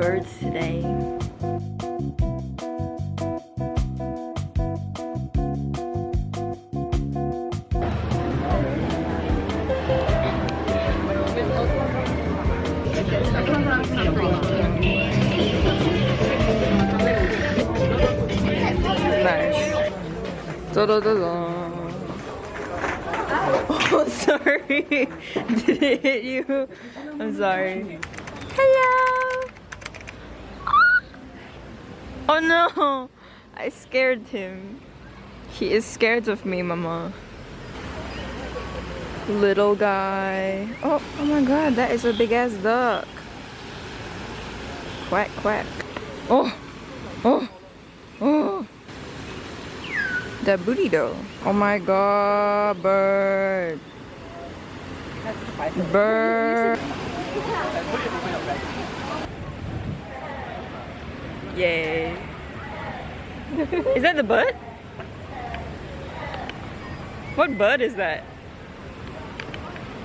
birds today. Nice. Da-da-da-da. Oh, sorry. Did it hit you? I'm sorry. Hello. Oh no! I scared him. He is scared of me, Mama. Little guy. Oh my god, that is a big ass duck. Quack, quack. Oh! Oh! Oh! That booty though. Oh my god, bird. Bird. Yay. Is that the bird? What bird is that?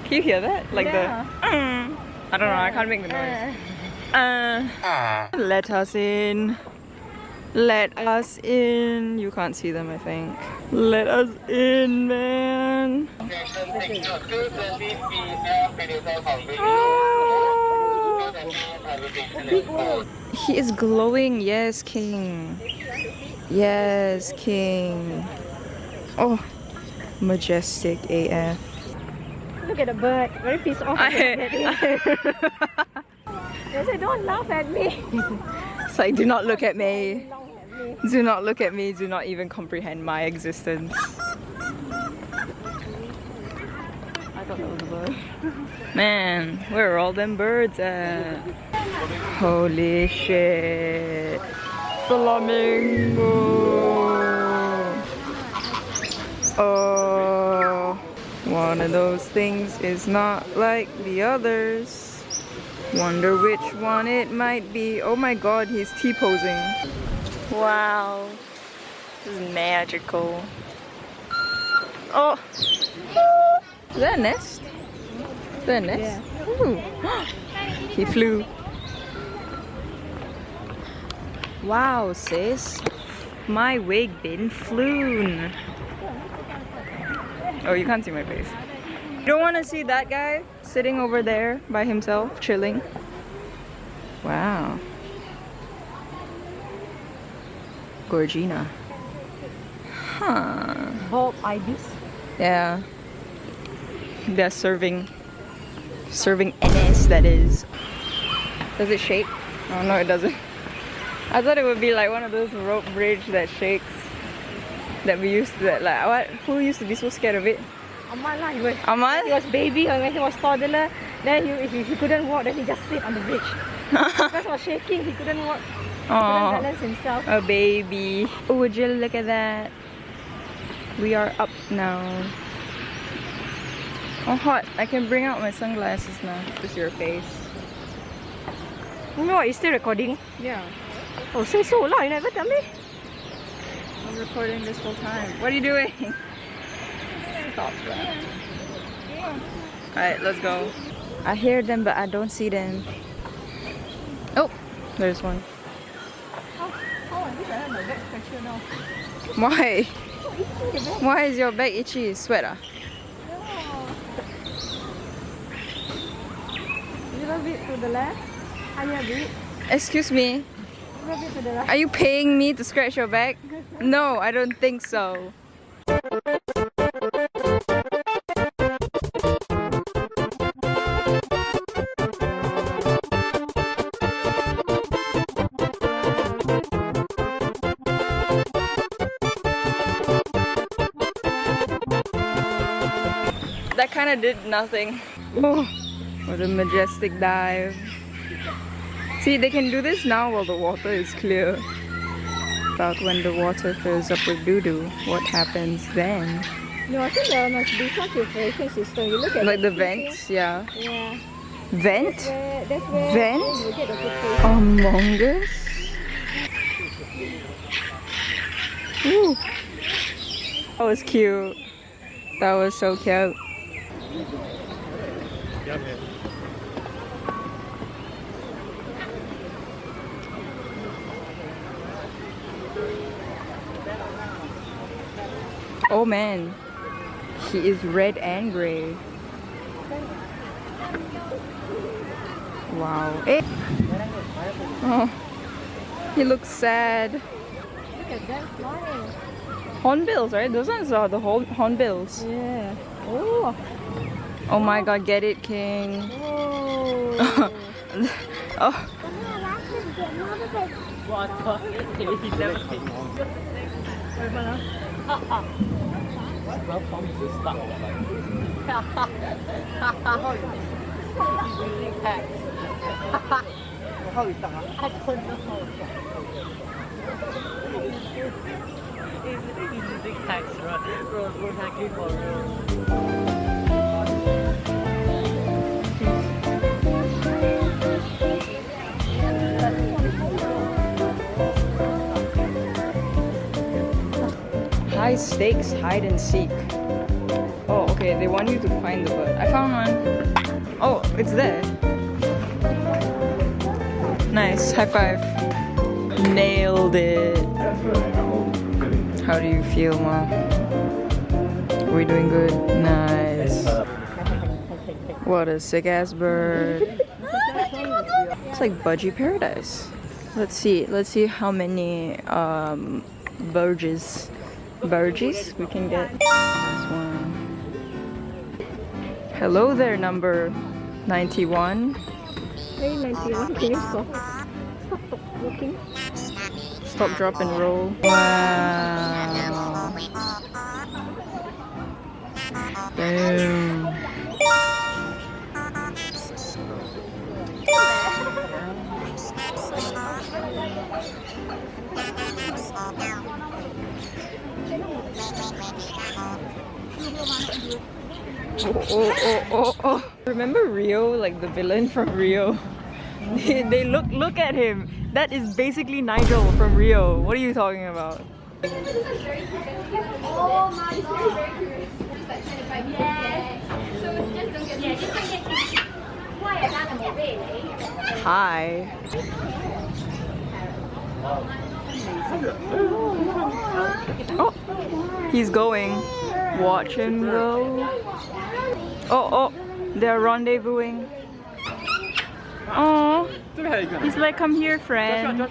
Can you hear that? Like yeah. I don't know, I can't make the noise. Let us in. Let us in. You can't see them, I think. Let us in, man. Oh. He is glowing. Yes, King. Yes, King. Oh, majestic AF. Look at the bird. Very pissed off. They say, don't laugh at me. It's like, do not look at me. Do not look at me. Do not even comprehend my existence. I thought that was a bird. Man, where are all them birds at? Holy shit. Flamingo. Oh, one of those things is not like the others. Wonder which one it might be. Oh my god, he's T-posing. Wow. This is magical. Oh! Is that a nest? Is that a nest? Yeah. Ooh. He flew. Wow, sis. My wig been flown. Oh, you can't see my face. You don't want to see that guy sitting over there by himself, chilling? Wow. Gorgina. Huh. Bob ibis. Yeah. They're serving NS, that is. Does it shake? Oh no, it doesn't. I thought it would be like one of those rope bridge that shakes. That we used to, like, what? Who used to be so scared of it? Amal lah. Amal? He was baby or when he was toddler. Then he couldn't walk. Then he just sit on the bridge. Because he was shaking. He couldn't walk. He couldn't balance himself. A baby. Oh, would you look at that? We are up now. Oh, hot. I can bring out my sunglasses now. Just your face. You know what? You still recording? Yeah. Oh, say so lah. You never tell me. I'm recording this whole time. What are you doing? Alright, let's go. I hear them, but I don't see them. Oh, there's one. Why? Why is your back itchy? Sweater. A little bit to the left. Higher bit. Excuse me. A little bit to the right. Are you paying me to scratch your back? No, I don't think so. That kind of did nothing. Oh, what a majestic dive. See, they can do this now while the water is clear. But when the water fills up with doo-doo, what happens then? No, I think there must be some filtration system. You look at like the vents, yeah. Yeah. Vent? That's where Vent? you get the filtration. Among Us? Ooh. That was cute. That was so cute. Oh man, he is red and gray. Wow. Hey. Oh, he looks sad. Look at them flying. Hornbills, right? Those ones are the hornbills. Yeah. Oh. Oh my god, get it, King. Oh. Oh. High stakes hide and seek. Oh, okay, they want you to find the bird. I found one. Oh, it's there. Nice, high five. Nailed it. How do you feel, Mom? We're doing good. Nice. What a sick ass bird. It's like Budgie Paradise. Let's see how many burges we can get. This one. Hello there, number 91. Hey, 91. Can you stop? Stop looking. Stop, drop, and roll. Wow. Boom. Oh. Remember Rio, like the villain from Rio? They look at him. That is basically Nigel from Rio. What are you talking about? Hi. Oh, he's going. Watch him go. Oh, they're rendezvousing. Oh, he's like, come here, friend.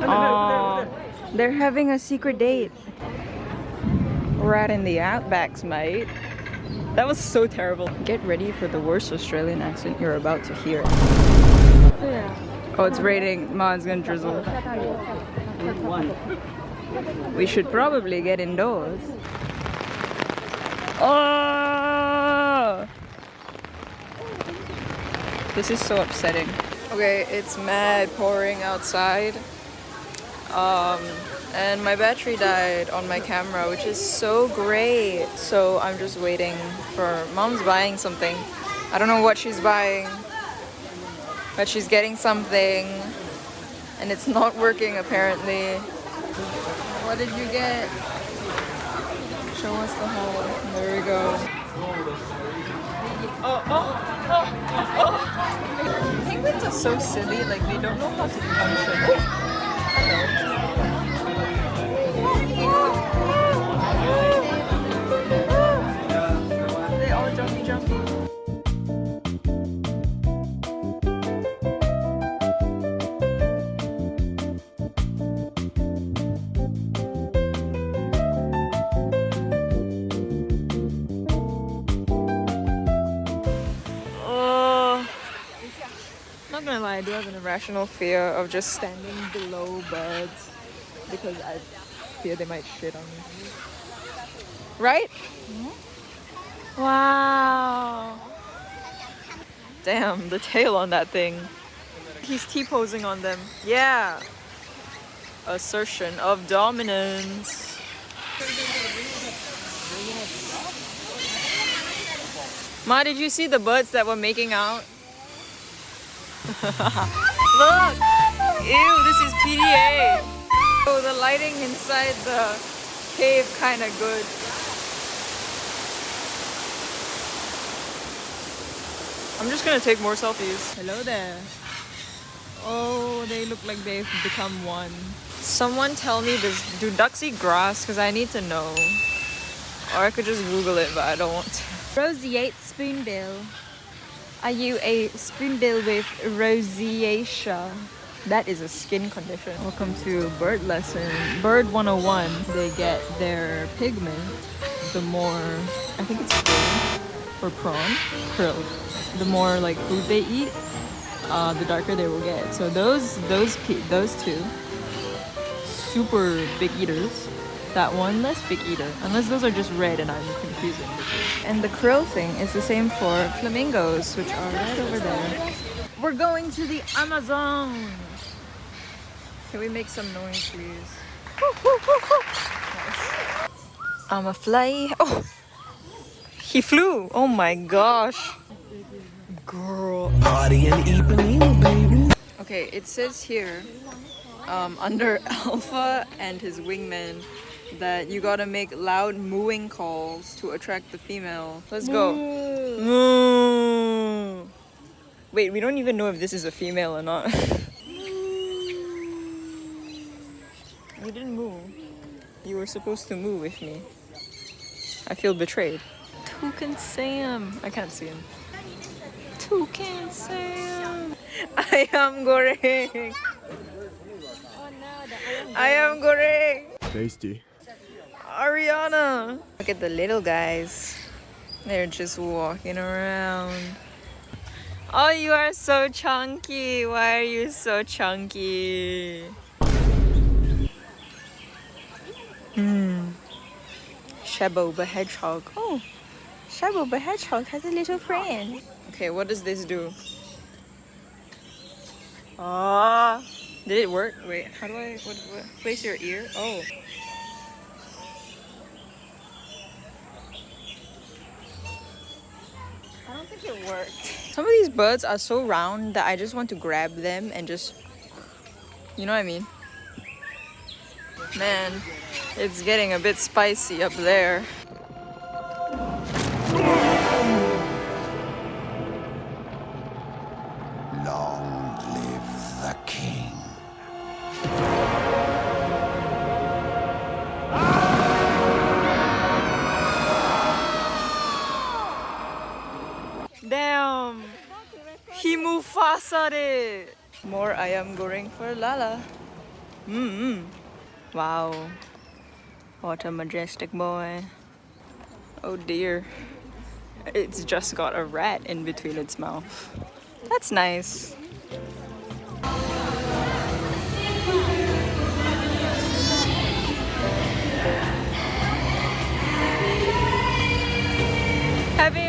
Oh, they're having a secret date. Right in the outbacks, mate. That was so terrible. Get ready for the worst Australian accent you're about to hear. Oh, it's raining. Ma's gonna drizzle. We should probably get indoors. Oh! This is so upsetting. Okay, it's mad pouring outside. And my battery died on my camera, which is so great. So I'm just waiting for Mom's buying something. I don't know what she's buying, but she's getting something and it's not working apparently. What did you get? Show us the haul. There we go. Oh. Penguins are so silly, like they don't know how to function. They all jumpy. Not gonna lie, I do have an irrational fear of just standing below birds because I fear they might shit on me. Right? Mm-hmm. Wow. Damn, the tail on that thing. He's T-posing on them. Yeah. Assertion of dominance. Ma, did you see the birds that were making out? Look! Ew, this is PDA. Oh, the lighting inside the cave kinda good. I'm just gonna take more selfies. Hello there. Oh, they look like they've become one. Someone tell me, do ducks eat grass? Because I need to know. Or I could just Google it, but I don't want to. Roseate spoonbill. Are you a spoonbill with rosacea? That is a skin condition. Welcome to bird lesson. Bird 101. They get their pigment the more, I think it's krill or prawn, krill. The more like food they eat, the darker they will get. So those two, super big eaters. That one, less big eater. Unless those are just red and I'm confusing the two. And the krill thing is the same for flamingos, which are right over there. We're going to the Amazon. Can we make some noise, please? Nice. I'm a fly. Oh, he flew. Oh my gosh. Girl. Party and Ipanema, baby. Okay, it says here, under Alpha and his wingman, that you gotta make loud mooing calls to attract the female. Let's go. Moo. Wait, we don't even know if this is a female or not. You didn't moo. You were supposed to moo with me. I feel betrayed. Toucan Sam. I can't see him. Toucan Sam. Ayam goreng. Ayam goreng. Tasty. Ariana. Look at the little guys. They're just walking around. Oh, you are so chunky. Why are you so chunky? Shabob the hedgehog. Oh, Shabob the hedgehog has a little friend. Okay, what does this do? Ah, did it work? Wait, how do I? What? Place your ear. Oh. I don't think it worked. Some of these birds are so round that I just want to grab them and just, you know what I mean? Man, it's getting a bit spicy up there. Long live the king. Damn! He Mufasa'd it! More ayam goreng for Lala. Wow. What a majestic boy. Oh dear. It's just got a rat in between its mouth. That's nice. Happy